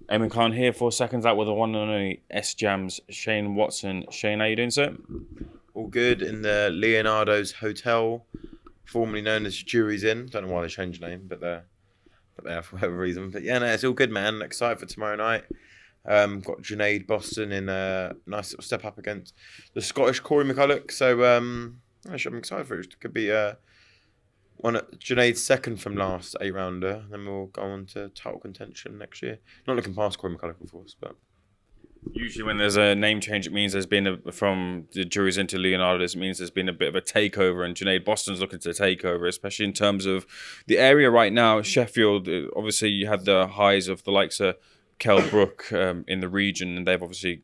Ayman Khan here for Seconds Out with the one and only S-Jams, Shane Watson. Shane, how you doing, sir? All good in the Leonardo's Hotel, formerly known as Jury's Inn. Don't know why they changed the name, but they're there for whatever reason. But yeah, no, it's all good, man. Excited for tomorrow night. Got Jade Boston in a nice little step up against the Scottish Corey McCulloch. So actually, I'm excited for it. It could be Jade's second from last 8-rounder. Then we'll go on to title contention next year. Not looking past Corey McCulloch, of course, but. Usually when there's a name change, it means there's been, from the Jury's into Leonardo's, it means there's been a bit of a takeover, and Jade Boston's looking to take over, especially in terms of the area right now. Sheffield, obviously you had the highs of the likes of Kell Brook in the region, and they've obviously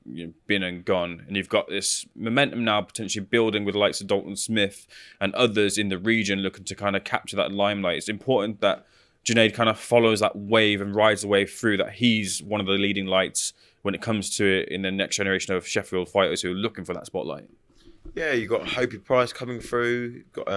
been and gone. And you've got this momentum now potentially building with the likes of Dalton Smith and others in the region looking to kind of capture that limelight. It's important that Jade kind of follows that wave and rides the wave through, that he's one of the leading lights when it comes to it in the next generation of Sheffield fighters who are looking for that spotlight. Yeah, you got Hopey Price coming through. Got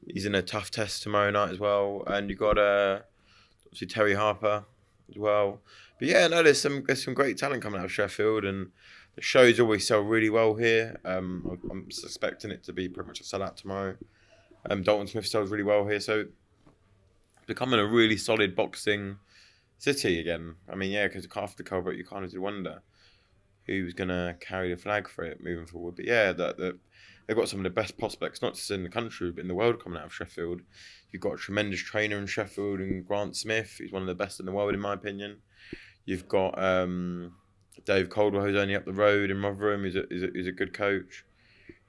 he's in a tough test tomorrow night as well, and you got obviously Terry Harper as well. But yeah, no, there's some great talent coming out of Sheffield, and the shows always sell really well here. I'm suspecting it to be pretty much a sellout tomorrow. Dalton Smith sells really well here, so becoming a really solid boxing city again. I mean, yeah, because after Colbert, you kind of did wonder who's going to carry the flag for it moving forward. But yeah, they've got some of the best prospects, not just in the country, but in the world coming out of Sheffield. You've got a tremendous trainer in Sheffield and Grant Smith, who's one of the best in the world, in my opinion. You've got Dave Caldwell, who's only up the road in Rotherham, who's a good coach.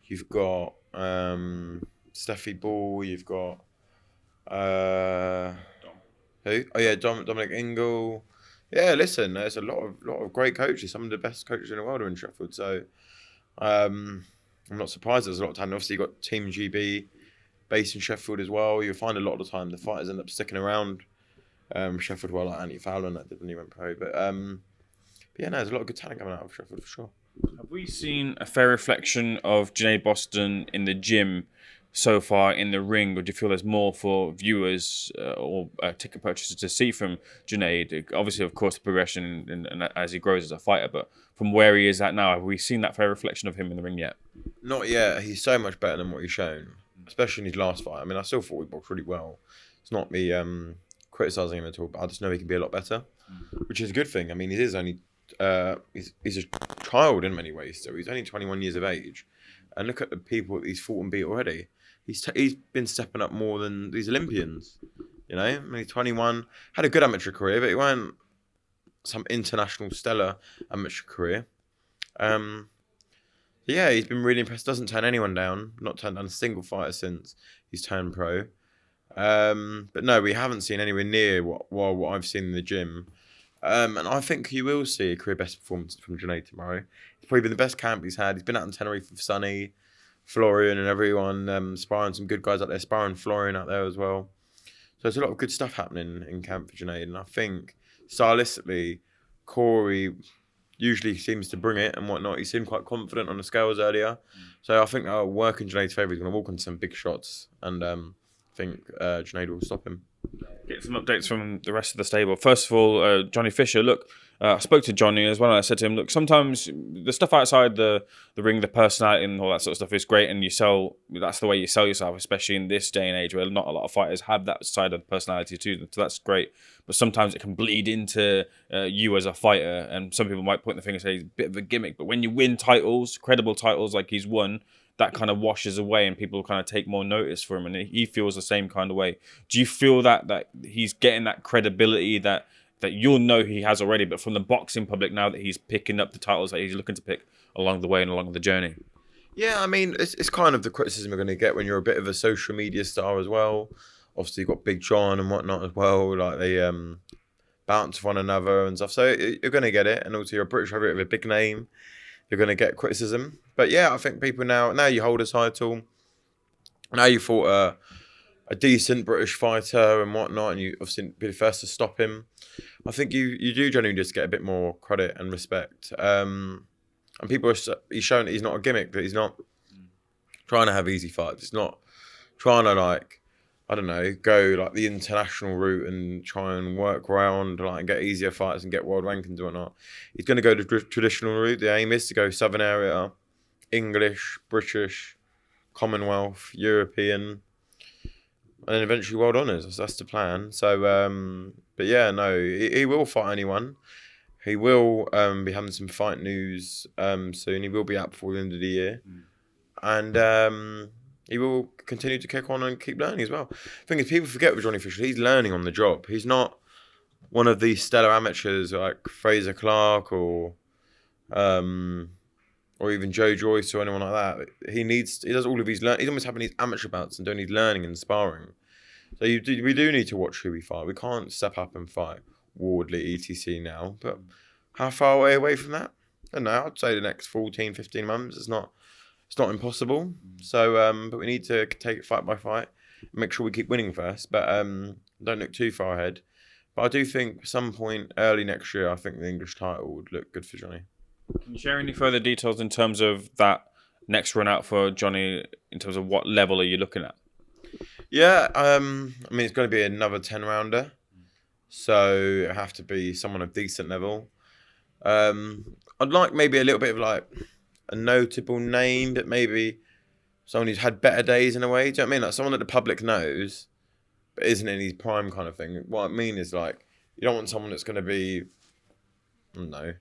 You've got Steffi Ball. You've got who? Oh yeah, Dominic Ingle. Yeah, listen, there's a lot of great coaches. Some of the best coaches in the world are in Sheffield. So I'm not surprised there's a lot of talent. Obviously, you've got Team GB based in Sheffield as well. You'll find a lot of the time the fighters end up sticking around Sheffield, well, like Andy Fowler, that didn't even pro. But yeah, no, there's a lot of good talent coming out of Sheffield for sure. Have we seen a fair reflection of Jade Boston in the gym so far in the ring, or do you feel there's more for viewers or ticket purchasers to see from Jade? Obviously, of course, the progression and as he grows as a fighter, but from where he is at now, have we seen that fair reflection of him in the ring yet? Not yet. He's so much better than what he's shown, especially in his last fight. I mean, I still thought he boxed really well. It's not me criticising him at all, but I just know he can be a lot better, which is a good thing. I mean, he is only he's a child in many ways, so he's only 21 years of age, and look at the people that he's fought and beat already. He's been stepping up more than these Olympians, you know. I mean, he's 21, had a good amateur career, but he weren't some international stellar amateur career. Yeah, he's been really impressed. Doesn't turn anyone down. Not turned down a single fighter since he's turned pro. But no, we haven't seen anywhere near what I've seen in the gym. And I think you will see a career best performance from Jade tomorrow. It's probably been the best camp he's had. He's been out in Tenerife with Sonny, Florian and everyone, sparring some good guys out there, sparring Florian out there as well. So there's a lot of good stuff happening in camp for Jade, and I think stylistically, Corey usually seems to bring it and whatnot. He seemed quite confident on the scales earlier. So I think that'll work in Jade's favour. He's going to walk on some big shots, and I think Jade will stop him. Get some updates from the rest of the stable. First of all, Johnny Fisher, look, I spoke to Johnny as well, and I said to him, look, sometimes the stuff outside the ring, the personality and all that sort of stuff is great, and that's the way you sell yourself, especially in this day and age where not a lot of fighters have that side of personality to them, so that's great. But sometimes it can bleed into you as a fighter, and some people might point the finger and say he's a bit of a gimmick, but when you win titles, credible titles like he's won, that kind of washes away and people kind of take more notice for him, and he feels the same kind of way. Do you feel that he's getting that credibility that you'll know he has already, but from the boxing public now that he's picking up the titles that he's looking to pick along the way and along the journey? Yeah, I mean, it's kind of the criticism you're going to get when you're a bit of a social media star as well. Obviously, you've got Big John and whatnot as well. Like, they bounce one another and stuff. So you're going to get it. And also, you're a British heavyweight with a big name. You're going to get criticism. But yeah, I think people now you hold a title. Now you fought a decent British fighter and whatnot, and you obviously be the first to stop him. I think you do generally just get a bit more credit and respect. And people he's shown that he's not a gimmick, that he's not trying to have easy fights. He's not trying to I don't know, go like the international route and try and work around like and get easier fights and get world rankings and whatnot. He's going to go the traditional route. The aim is to go Southern area, English, British, Commonwealth, European, and then eventually world honours. That's the plan. So, but yeah, no, he will fight anyone. He will be having some fight news soon. He will be out before the end of the year. And he will continue to kick on and keep learning as well. The thing is, people forget with Johnny Fisher, he's learning on the job. He's not one of these stellar amateurs like Fraser Clark or even Joe Joyce or anyone like that. He does all of his learning. He's almost having these amateur bouts and doing his learning and sparring. So we do need to watch who we fight. We can't step up and fight Wardley, etc. now. But how far away from that? I don't know. I'd say the next 14, 15 months. It's not impossible. So, but we need to take it fight by fight. Make sure we keep winning first. But don't look too far ahead. But I do think at some point early next year, I think the English title would look good for Johnny. Can you share any further details in terms of that next run out for Johnny? In terms of what level are you looking at? Yeah, I mean, it's going to be another 10-rounder. So it have to be someone of decent level. I'd like maybe a little bit of like a notable name that maybe someone who's had better days in a way. Do you know what I mean? Like someone that the public knows, but isn't in his prime kind of thing. What I mean is like, you don't want someone that's going to be, I don't know,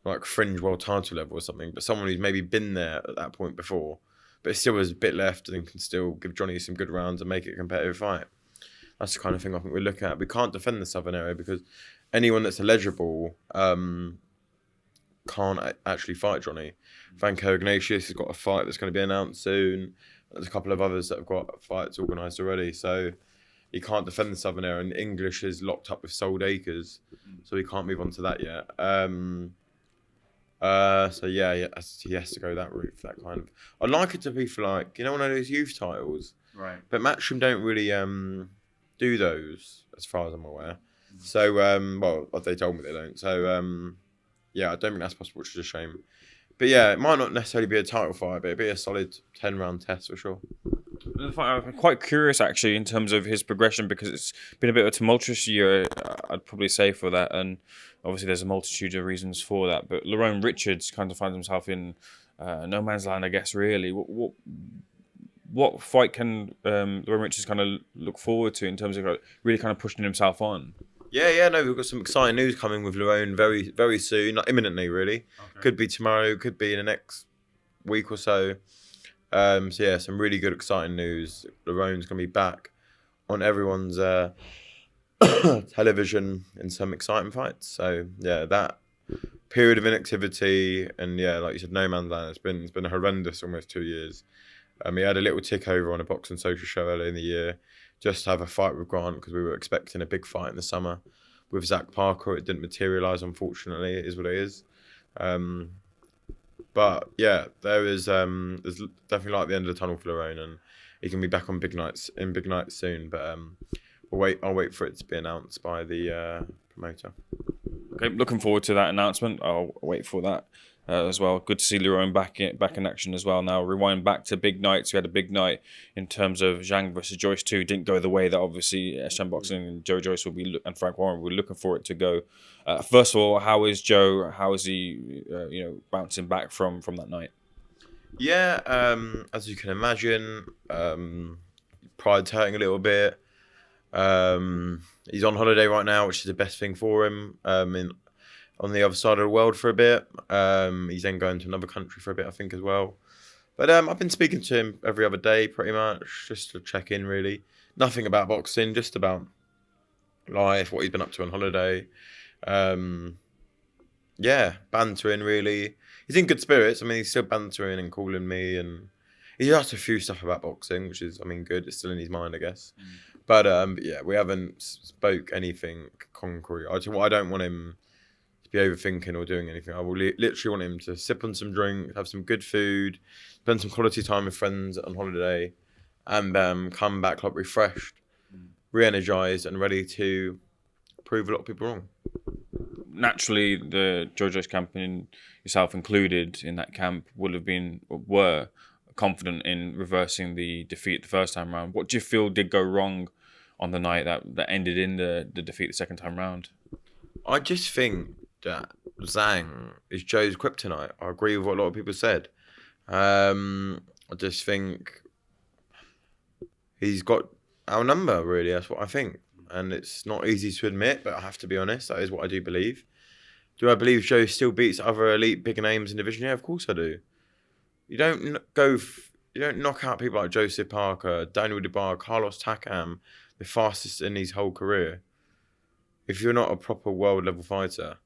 like fringe world title level or something, but someone who's maybe been there at that point before, but still has a bit left and can still give Johnny some good rounds and make it a competitive fight. That's the kind of thing I think we look at. We can't defend the Southern area because anyone that's eligible can't actually fight Johnny. Vanko Ignatius has got a fight that's going to be announced soon. There's a couple of others that have got fights organised already. So he can't defend the Southern area, and English is locked up with Sold Acres, so he can't move on to that yet. So yeah, he has to go that route for that kind of. I'd like it to be for like, one of those youth titles, right? But Matchroom don't really do those as far as I'm aware. So well, they told me they don't. So yeah, I don't think that's possible, which is a shame. But yeah, it might not necessarily be a title fight, but it'd be a solid 10-round test for sure. I'm quite curious actually in terms of his progression because it's been a bit of a tumultuous year, I'd probably say, for that, and obviously there's a multitude of reasons for that. But Lerone Richards kind of finds himself in no man's land, I guess. Really, what fight can Lerone Richards kind of look forward to in terms of really kind of pushing himself on? Yeah, no, we've got some exciting news coming with Lerone very, very soon, like imminently, really. Okay. Could be tomorrow, could be in the next week or so. So yeah, some really good, exciting news. Lerone's going to be back on everyone's television in some exciting fights. So yeah, that period of inactivity and yeah, like you said, no man's land. It's been a horrendous almost 2 years. He had a little tick over on a boxing social show earlier in the year, just to have a fight with Grant because we were expecting a big fight in the summer with Zach Parker. It didn't materialise, unfortunately. It is what it is. But yeah, there's definitely light at the end of the tunnel for Lerone, and he can be back on big nights soon. But I'll wait for it to be announced by the promoter. Okay, looking forward to that announcement. I'll wait for that as well. Good to see Lerone back in action as well. Now rewind back to big nights. We had a big night in terms of Zhang versus Joyce 2. Didn't go the way that obviously SN Boxing and Joe Joyce and Frank Warren were looking for it to go. First of all, how is Joe? How is he? Bouncing back from that night? Yeah, as you can imagine, pride's hurting a little bit. He's on holiday right now, which is the best thing for him. On the other side of the world for a bit. He's then going to another country for a bit, I think, as well. But I've been speaking to him every other day, pretty much, just to check in, really. Nothing about boxing, just about life, what he's been up to on holiday. Yeah, bantering, really. He's in good spirits. I mean, he's still bantering and calling me, and he's asked a few stuff about boxing, which is, I mean, good. It's still in his mind, I guess. But yeah, we haven't spoke anything concrete. I don't want him to be overthinking or doing anything. I will literally want him to sip on some drink, have some good food, spend some quality time with friends on holiday, and come back like refreshed, re-energized, and ready to prove a lot of people wrong. Naturally, the Joe Joyce camp, and yourself included in that camp, were confident in reversing the defeat the first time round. What do you feel did go wrong on the night that ended in the defeat the second time round? I just think that Zhang is Joe's kryptonite. I agree with what a lot of people said. I just think he's got our number, really. That's what I think. And it's not easy to admit, but I have to be honest. That is what I do believe. Do I believe Joe still beats other elite bigger names in the division? Yeah, of course I do. You don't knock out people like Joseph Parker, Daniel DeBar, Carlos Takam, the fastest in his whole career. If you're not a proper world level fighter,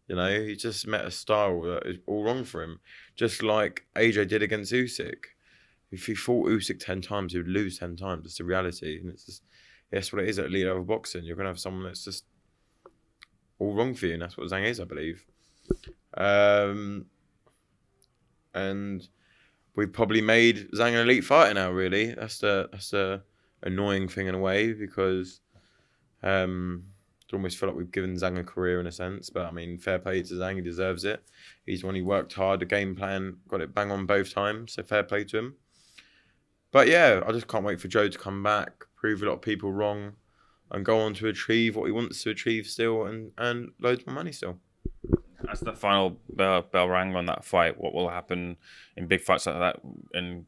you know, he just met a style that is all wrong for him. Just like AJ did against Usyk. If he fought Usyk 10 times, he would lose 10 times. It's the reality. And it's just, that's what it is at elite level boxing. You're going to have someone that's just all wrong for you. And that's what Zhang is, I believe. And we probably made Zhang an elite fighter now, really. That's the annoying thing in a way, because I almost feel like we've given Zhang a career in a sense. But I mean, fair play to Zhang, he deserves it. He's one, he worked hard, the game plan, got it bang on both times, so fair play to him. But yeah, I just can't wait for Joe to come back, prove a lot of people wrong, and go on to achieve what he wants to achieve still, and loads more money still. As the final bell rang on that fight, what will happen in big fights like that? And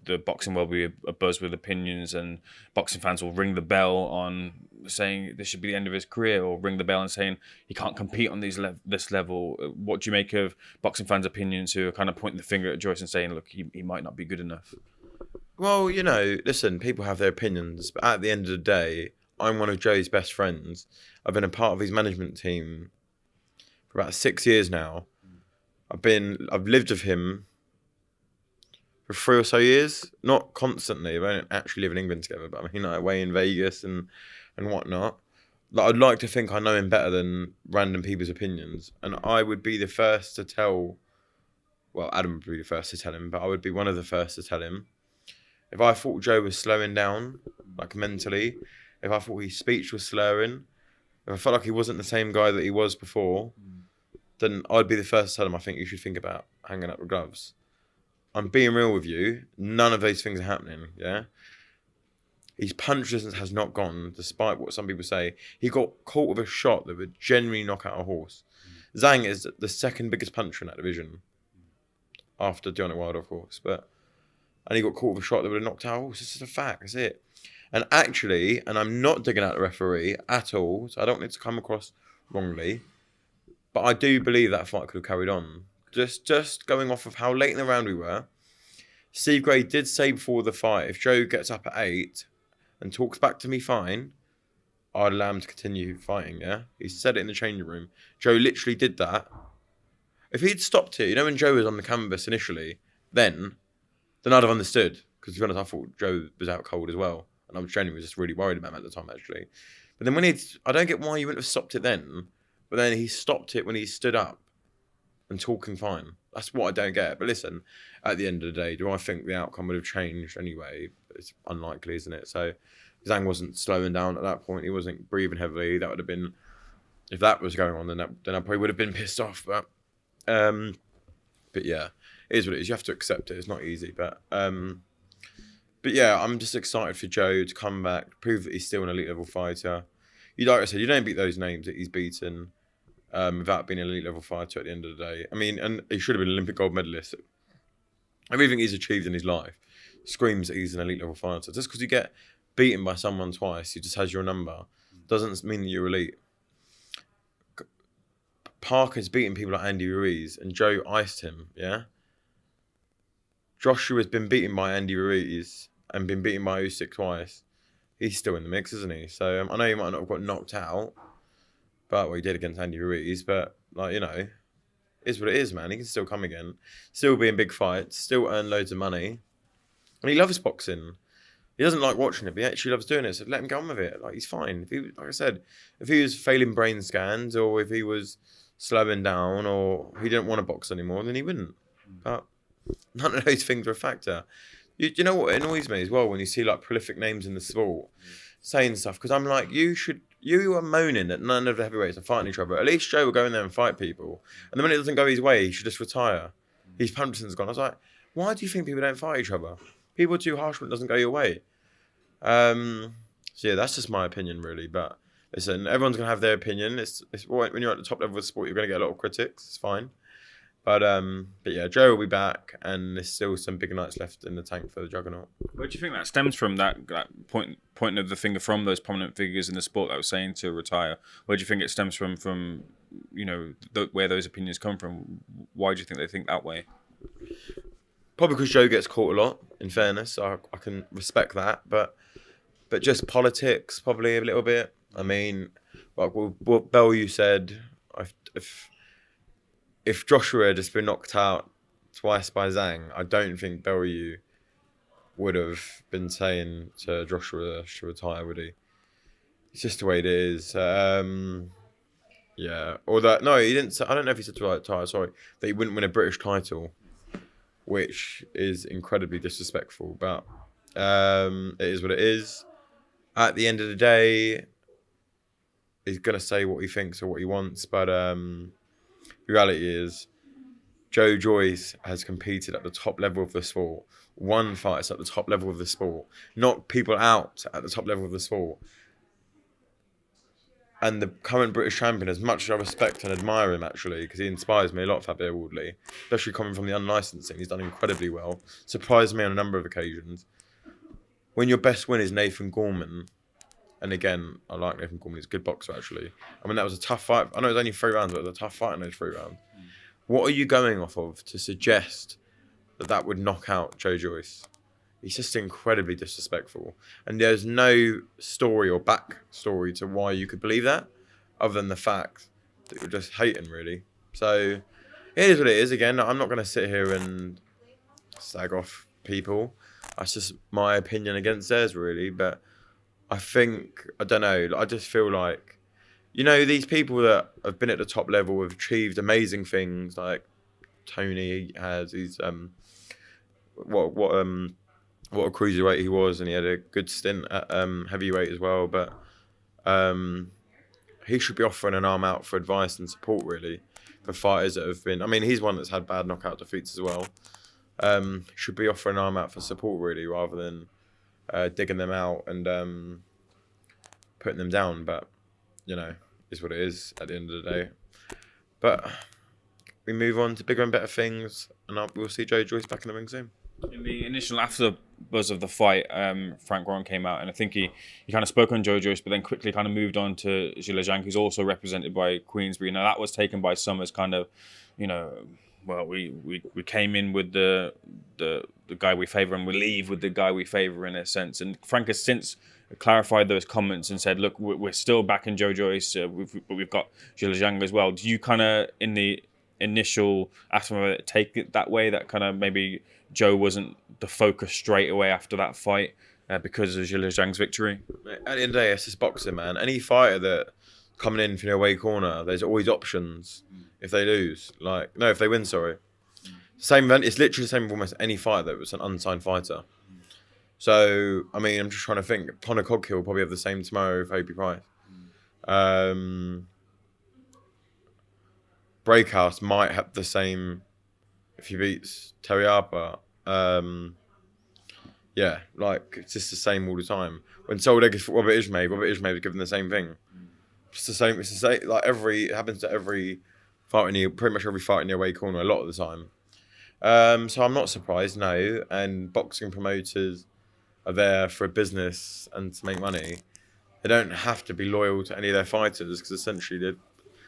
the boxing world will be a buzz with opinions, and boxing fans will ring the bell on saying this should be the end of his career, or ring the bell and saying he can't compete on this level. What do you make of boxing fans' opinions who are kind of pointing the finger at Joyce and saying, look, he might not be good enough? Well, you know, listen, people have their opinions, but at the end of the day, I'm one of Joe's best friends. I've been a part of his management team for about 6 years now. I've lived with him for 3 or so years, not constantly. We don't actually live in England together, but I mean, like, away in Vegas and whatnot. Like, I'd like to think I know him better than random people's opinions, and I would be the first to tell. Well, Adam would be the first to tell him, but I would be one of the first to tell him. If I thought Joe was slowing down, like mentally, if I thought his speech was slurring, if I felt like he wasn't the same guy that he was before, then I'd be the first to tell him, I think you should think about hanging up the gloves. I'm being real with you. None of those things are happening, yeah? His punch distance has not gone, despite what some people say. He got caught with a shot that would genuinely knock out a horse. Zhang is the second biggest puncher in that division, after Deontay Wilder, of course, and he got caught with a shot that would have knocked out a horse. This is a fact, that's it. And actually, and I'm not digging out the referee at all, so I don't want it to come across wrongly, but I do believe that fight could have carried on. Just going off of how late in the round we were, Steve Gray did say before the fight, if Joe gets up at 8 and talks back to me fine, I'd allow him to continue fighting, yeah? He said it in the changing room. Joe literally did that. If he'd stopped it, you know when Joe was on the canvas initially, then I'd have understood. Because to be honest, I thought Joe was out cold as well. And I was genuinely just really worried about him at the time, actually. But then I don't get why you wouldn't have stopped it then. But then he stopped it when he stood up and talking fine. That's what I don't get. But listen, at the end of the day, do I think the outcome would have changed anyway? It's unlikely, isn't it? So Zhang wasn't slowing down at that point. He wasn't breathing heavily. That would have been, if that was going on, then I probably would have been pissed off. But yeah, it is what it is. You have to accept it. It's not easy. But yeah, I'm just excited for Joe to come back, prove that he's still an elite level fighter. Like I said, you don't beat those names that he's beaten without being an elite level fighter at the end of the day. I mean, and he should have been an Olympic gold medalist. Everything he's achieved in his life screams that he's an elite level fighter. Just because you get beaten by someone twice, he just has your number, doesn't mean that you're elite. Parker's beating people like Andy Ruiz, and Joe iced him, yeah? Joshua's been beaten by Andy Ruiz and been beaten by Usyk twice. He's still in the mix, isn't he? So I know he might not have got knocked out, but he did against Andy Ruiz. But like, you know, is what it is, man. He can still come again, still be in big fights, still earn loads of money, and he loves boxing. He doesn't like watching it, but he actually loves doing it. So let him get on with it. Like, he's fine. If he, like I said, if he was failing brain scans, or if he was slowing down, or he didn't want to box anymore, then he wouldn't. But none of those things are a factor. You know what annoys me as well, when you see like prolific names in the sport saying stuff, because I'm like, you are moaning that none of the heavyweights are fighting each other. At least Joe will go in there and fight people, and then when it doesn't go his way, he should just retire. His punch distance gone. I was like, Why do you think people don't fight each other? People are too harsh when it doesn't go your way. So yeah, that's just my opinion, really. But listen, everyone's gonna have their opinion. It's when you're at the top level of the sport, you're gonna get a lot of critics. It's fine. But yeah, Joe will be back, and there's still some big nights left in the tank for the Juggernaut. Where do you think that stems from? That point of the finger from those prominent figures in the sport that was saying to retire. Where do you think it stems from? You know, where those opinions come from. Why do you think they think that way? Probably because Joe gets caught a lot. In fairness, I can respect that, but just politics probably a little bit. I mean, like what Bellew said, if Joshua had just been knocked out twice by Zhang, I don't think Bellew would have been saying to Joshua to retire, would he? It's just the way it is. Yeah. Or that, no, he didn't say, I don't know if he said to retire, sorry, that he wouldn't win a British title, which is incredibly disrespectful, but it is what it is. At the end of the day, he's going to say what he thinks or what he wants, but the reality is Joe Joyce has competed at the top level of the sport, won fights at the top level of the sport, knocked people out at the top level of the sport. And the current British champion, as much as I respect and admire him, actually, because he inspires me a lot, Fabio Wardley, especially coming from the unlicensing, he's done incredibly well. Surprised me on a number of occasions. When your best win is Nathan Gorman, and again, I like Nathan Gorman, he's a good boxer, actually. I mean, that was a tough fight. I know it was only 3 rounds, but it was a tough fight in those 3 rounds. What are you going off of to suggest that would knock out Joe Joyce? He's just incredibly disrespectful. And there's no story or backstory to why you could believe that, other than the fact that you're just hating, really. So, it is what it is. Again, I'm not going to sit here and slag off people. That's just my opinion against theirs, really. But I think, I don't know, I just feel like, you know, these people that have been at the top level have achieved amazing things, like Tony has. He's, what a cruiserweight he was, and he had a good stint at heavyweight as well. But he should be offering an arm out for advice and support, really, for fighters that have been. I mean, he's one that's had bad knockout defeats as well. Should be offering an arm out for support, really, rather than digging them out and putting them down. But you know, is what it is at the end of the day. But we move on to bigger and better things, and we'll see Joe Joyce back in the ring soon. In the initial afterbuzz of the fight, Frank Warren came out, and I think he kind of spoke on Joe Joyce, but then quickly kind of moved on to Zhilei Zhang, who's also represented by Queensbury. Now that was taken by some as kind of, you know, well, we came in with the guy we favour, and we leave with the guy we favour, in a sense. And Frank has since clarified those comments and said, look, we're still back in Joe Joyce, but we've got Zhilei Zhang as well. Do you kind of, in the initial aftermath, take it that way, that kind of maybe Joe wasn't the focus straight away after that fight because of Zhilei Zhang's victory? At the end of the day, it's just boxing, man. Any fighter that coming in from the away corner, there's always options if they lose. If they win, sorry. Same event, it's literally the same with almost any fighter that was an unsigned fighter. So, I mean, I'm just trying to think. Conor Coghill will probably have the same tomorrow with Opie Price. Breakhouse might have the same if he beats Terry Harper. Yeah, it's just the same all the time. When Soldeck fought Robert Ismay was given the same thing. It's the same. It's the same. It happens to every fight pretty much every fight in the away corner a lot of the time. So I'm not surprised, no. And boxing promoters are there for a business and to make money. They don't have to be loyal to any of their fighters, because essentially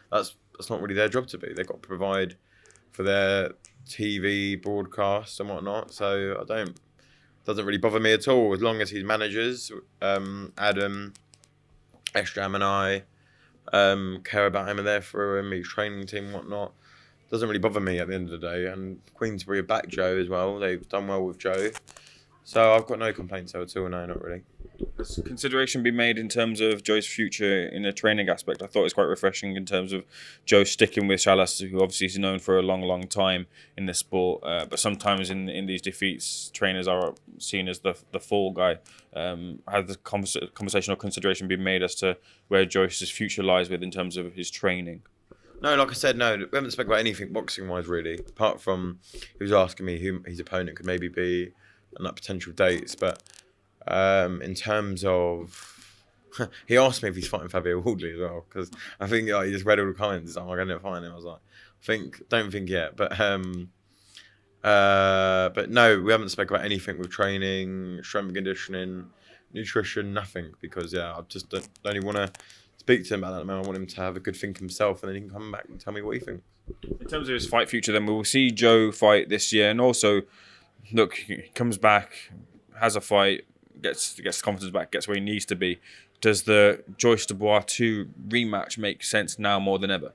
that's not really their job to be. They've got to provide for their TV broadcast and whatnot. So doesn't really bother me at all, as long as his managers, Adam, Estram and I, care about him and there for him, his training team and whatnot. Doesn't really bother me at the end of the day. And Queensbury are back Joe as well. They've done well with Joe. So I've got no complaints at all, no, not really. Has consideration been made in terms of Joe's future in a training aspect? I thought it was quite refreshing in terms of Joe sticking with Chalas, who obviously is known for a long, long time in the sport. But sometimes in these defeats, trainers are seen as the fall guy. Has the conversation or consideration been made as to where Joyce's future lies with in terms of his training? No, like I said, no, we haven't spoken about anything boxing-wise, really, apart from he was asking me who his opponent could maybe be and that potential dates. But in terms of... he asked me if he's fighting Fabio Wardley as well, because I think he just read all the comments. He's like, I'm going to fight him. I was like, don't think yet. But no, we haven't spoken about anything with training, strength and conditioning, nutrition, nothing, because, I just don't even want to speak to him about that, man. I want him to have a good think himself, and then he can come back and tell me what he thinks. In terms of his fight future, then we will see Joe fight this year, and also, look, he comes back, has a fight, gets confidence back, gets where he needs to be. Does the Joyce Dubois 2 rematch make sense now more than ever?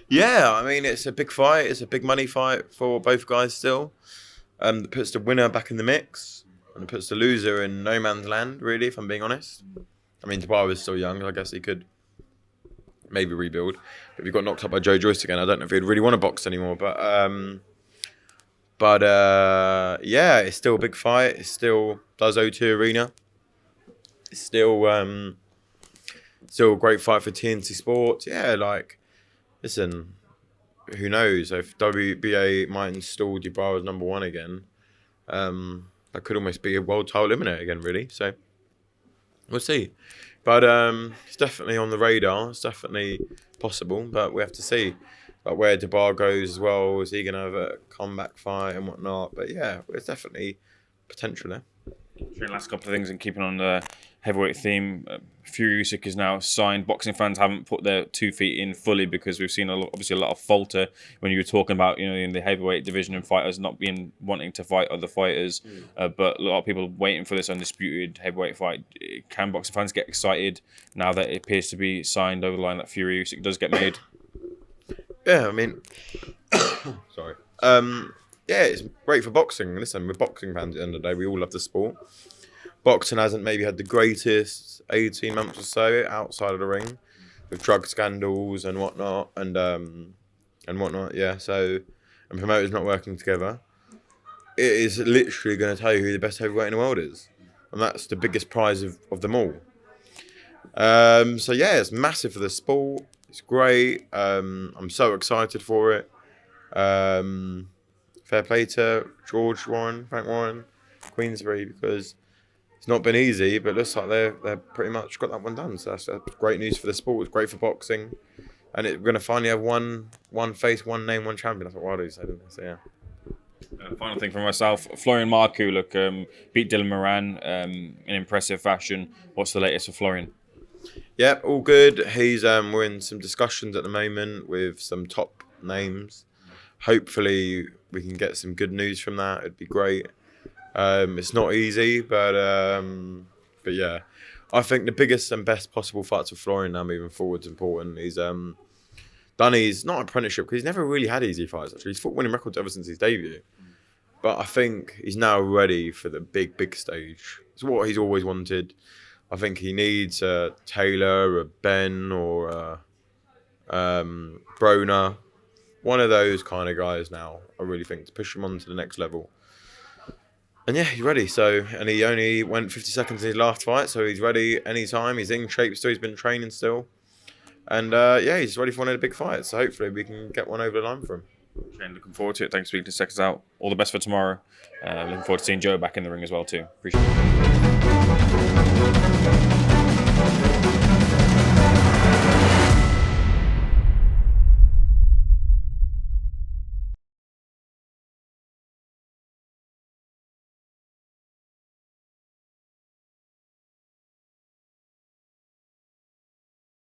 Yeah, I mean, it's a big fight. It's a big money fight for both guys still. It puts the winner back in the mix, and it puts the loser in no man's land, really, if I'm being honest. I mean, Dubois was still young. I guess he could maybe rebuild. But if he got knocked up by Joe Joyce again, I don't know if he'd really want to box anymore. But yeah, it's still a big fight. It still does O2 Arena. It's still a great fight for TNT Sports. Yeah, like, listen, who knows? If WBA might install Dubois as number 1 again, that could almost be a world title eliminator again, really. So we'll see. But it's definitely on the radar. It's definitely possible, but we have to see where Dubois goes as well. Is he going to have a comeback fight and whatnot? But yeah, it's definitely potential there. Last couple of things, and keeping on the heavyweight theme, Fury Usyk is now signed. Boxing fans haven't put their 2 feet in fully because we've seen obviously a lot of falter when you were talking about, in the heavyweight division and fighters not wanting to fight other fighters. But a lot of people waiting for this undisputed heavyweight fight. Can boxing fans get excited now that it appears to be signed over the line that Fury Usyk does get made? Yeah, I mean, sorry. Yeah, it's great for boxing. Listen, we're boxing fans at the end of the day. We all love the sport. Boxing hasn't maybe had the greatest 18 months or so outside of the ring, with drug scandals and whatnot, and whatnot. Yeah, so, and promoters not working together. It is literally going to tell you who the best heavyweight in the world is, and that's the biggest prize of them all. So yeah, it's massive for the sport. It's great. I'm so excited for it. Fair play to Frank Warren, Queensbury, because it's not been easy, but it looks like they're pretty much got that one done. So that's great news for the sport. It's great for boxing, and we're going to finally have one face, one name, one champion. That's what Wilder said, didn't they? So yeah. Final thing from myself, Florian Marku, beat Dylan Moran in impressive fashion. What's the latest for Florian? Yep, all good. He's we're in some discussions at the moment with some top names. Hopefully we can get some good news from that. It'd be great. It's not easy, but yeah, I think the biggest and best possible fight for Florian now moving forward is important. He's done his, not apprenticeship, because he's never really had easy fights, actually. He's fought winning records ever since his debut. But I think he's now ready for the big stage. It's what he's always wanted. I think he needs a Taylor, a Ben, or a Broner. One of those kind of guys now, I really think, to push him on to the next level. And yeah, he's ready. So, and he only went 50 seconds in his last fight, so he's ready anytime. He's in shape still. He's been training still. And yeah, he's ready for one of the big fights. So hopefully we can get one over the line for him. Shane, looking forward to it. Thanks for speaking to Seconds Out. All the best for tomorrow. Looking forward to seeing Joe back in the ring as well too. Appreciate it.